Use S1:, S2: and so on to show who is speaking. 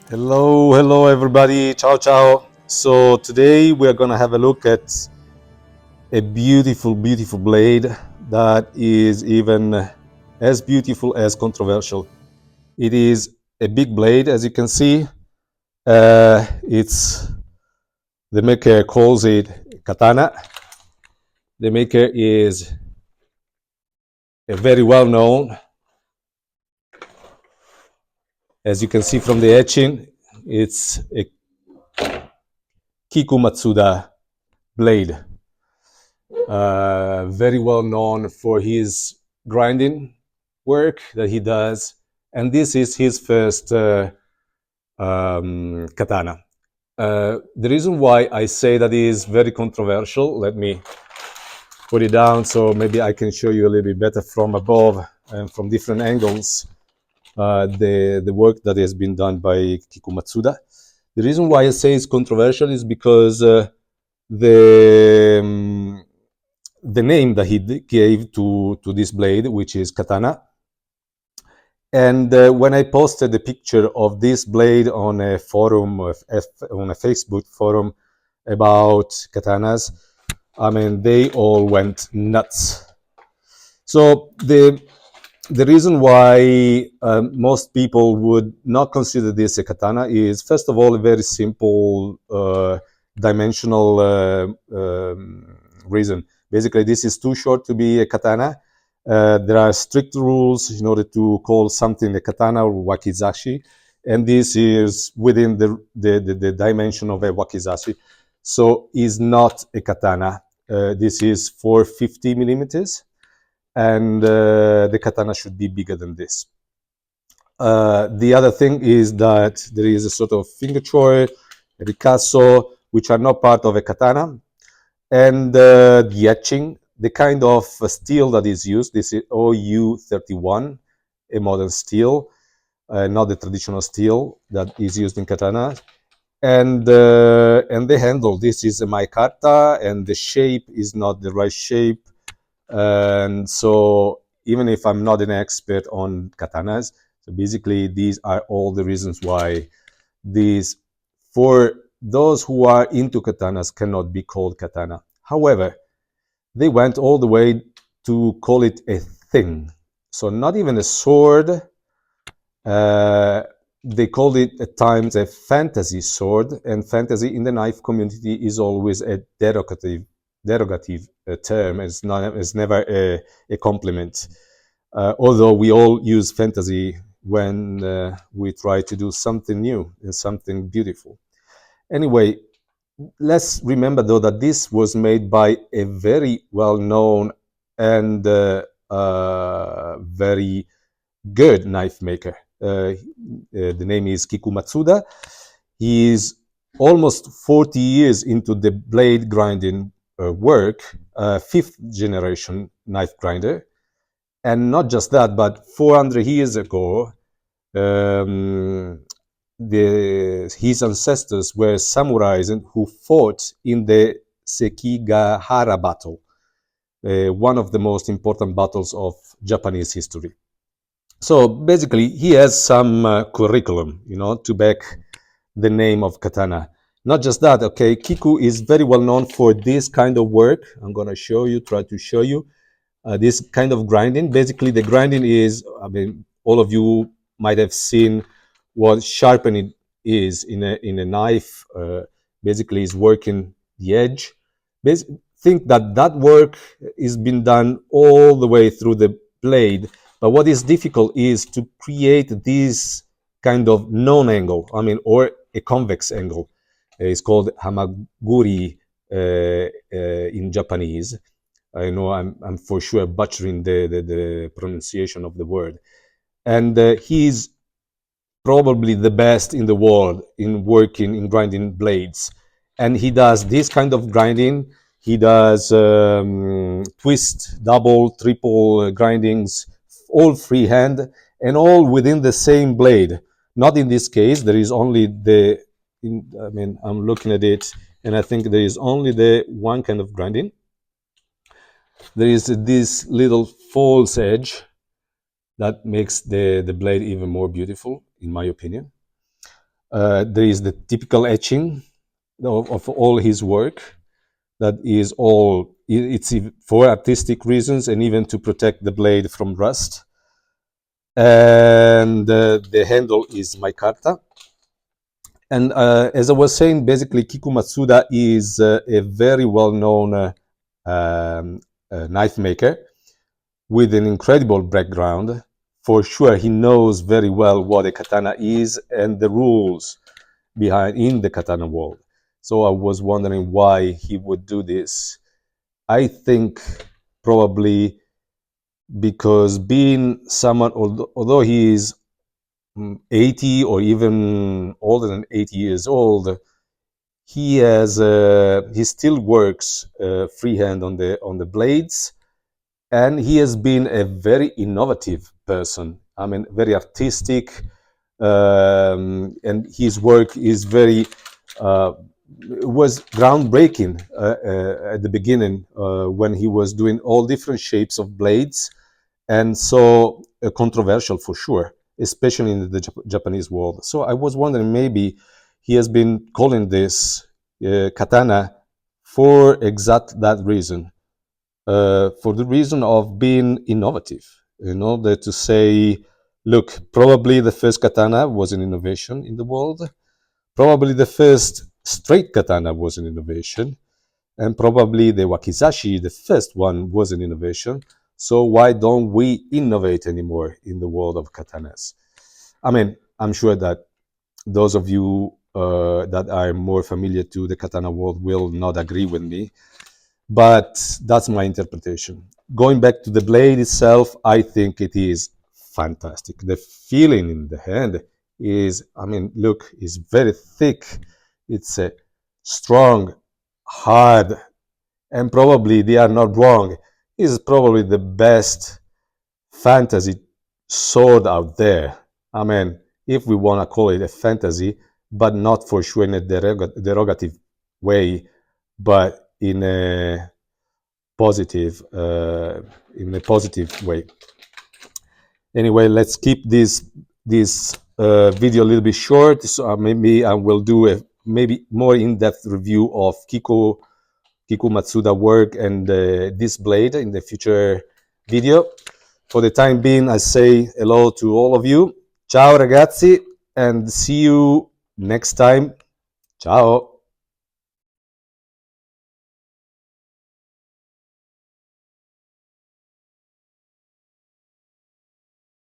S1: Hello everybody. Ciao, ciao. So today we are gonna have a look at a beautiful blade that is even as beautiful as controversial. It is a big blade, as you can see. It's the maker calls it Katana. The maker is a very well known, as you can see from the etching. It's a Kiku Matsuda blade. Very well known for his grinding work that he does, and this is his first katana. The reason why I say that is very controversial, let me put it down so maybe I can show you a little bit better from above and from different angles the work that has been done by Kiku Matsuda. The reason why I say it's controversial is because the the name that he gave to this blade, which is Katana. And when I posted the picture of this blade on a forum, on a Facebook forum about katanas, I mean, they all went nuts. So the reason why most people would not consider this a katana is, first of all, a very simple dimensional reason. Basically, this is too short to be a katana. There are strict rules in order to call something a katana or wakizashi, and this is within the dimension of a wakizashi. So is not a katana. This is 450 millimeters, and the katana should be bigger than this. The other thing is that there is a sort of finger choy, a ricasso, which are not part of a katana, and the etching, the kind of steel that is used. This is OU31, a modern steel, not the traditional steel that is used in katana. And the handle, this is a micarta, and the shape is not the right shape. And so even if I'm not an expert on katanas, so basically these are all the reasons why these, for those who are into katanas, cannot be called katana. However, they went all the way to call it a thing. So not even a sword. They called it at times a fantasy sword, and fantasy in the knife community is always a derogative term. It's never a compliment. Although we all use fantasy when we try to do something new and something beautiful. Anyway, let's remember though that this was made by a very well-known and very good knife maker. The name is Kiku Matsuda. He is almost 40 years into the blade grinding work, fifth generation knife grinder. And not just that, but 400 years ago, his ancestors were samurais who fought in the Sekigahara battle, one of the most important battles of Japanese history. So basically, he has some curriculum, to back the name of katana. Not just that, okay, Kiku is very well known for this kind of work. I'm going to try to show you this kind of grinding. Basically, the grinding is, I mean, all of you might have seen what sharpening is in a knife. Basically, is working the edge. Think that work is being done all the way through the blade. But what is difficult is to create this kind of non-angle, I mean, or a convex angle. It's called hamaguri in Japanese. I know I'm for sure butchering the pronunciation of the word. And he's probably the best in the world in working, in grinding blades. And he does this kind of grinding. He does twist, double, triple grindings, all freehand, and all within the same blade. Not in this case. There is only I'm looking at it, and I think there is only the one kind of grinding. There is this little false edge that makes the blade even more beautiful, in my opinion. There is the typical etching of all his work that is all, it's for artistic reasons and even to protect the blade from rust. And the handle is micarta. And as I was saying, basically Kiku Matsuda is a very well-known knife maker with an incredible background. For sure, he knows very well what a katana is and the rules behind in the katana world. So I was wondering why he would do this. I think probably because being someone, although he is 80 or even older than 80 years old, he still works freehand on the blades, and he has been a very innovative person. I mean, very artistic, and his work is very was groundbreaking at the beginning when he was doing all different shapes of blades, and so controversial for sure, especially in the Japanese world. So I was wondering, maybe he has been calling this katana for exact that reason, for the reason of being innovative, in order to say, look, probably the first katana was an innovation in the world, probably the first straight katana was an innovation, and probably the wakizashi, the first one, was an innovation. So why don't we innovate anymore in the world of katanas? I mean, I'm sure that those of you that are more familiar to the katana world will not agree with me, but that's my interpretation. Going back to the blade itself, I think it is fantastic. The feeling in the hand is, I mean, look, is very thick. It's a strong, hard, and probably they are not wrong, is probably the best fantasy sword out there. I mean, if we want to call it a fantasy, but not for sure in a derogative way, but in a positive way. Anyway, let's keep this video a little bit short. So maybe I will do a maybe more in-depth review of Kiku Matsuda work and this blade in the future video. For the time being, I say hello to all of you. Ciao ragazzi, and see you next time. Ciao.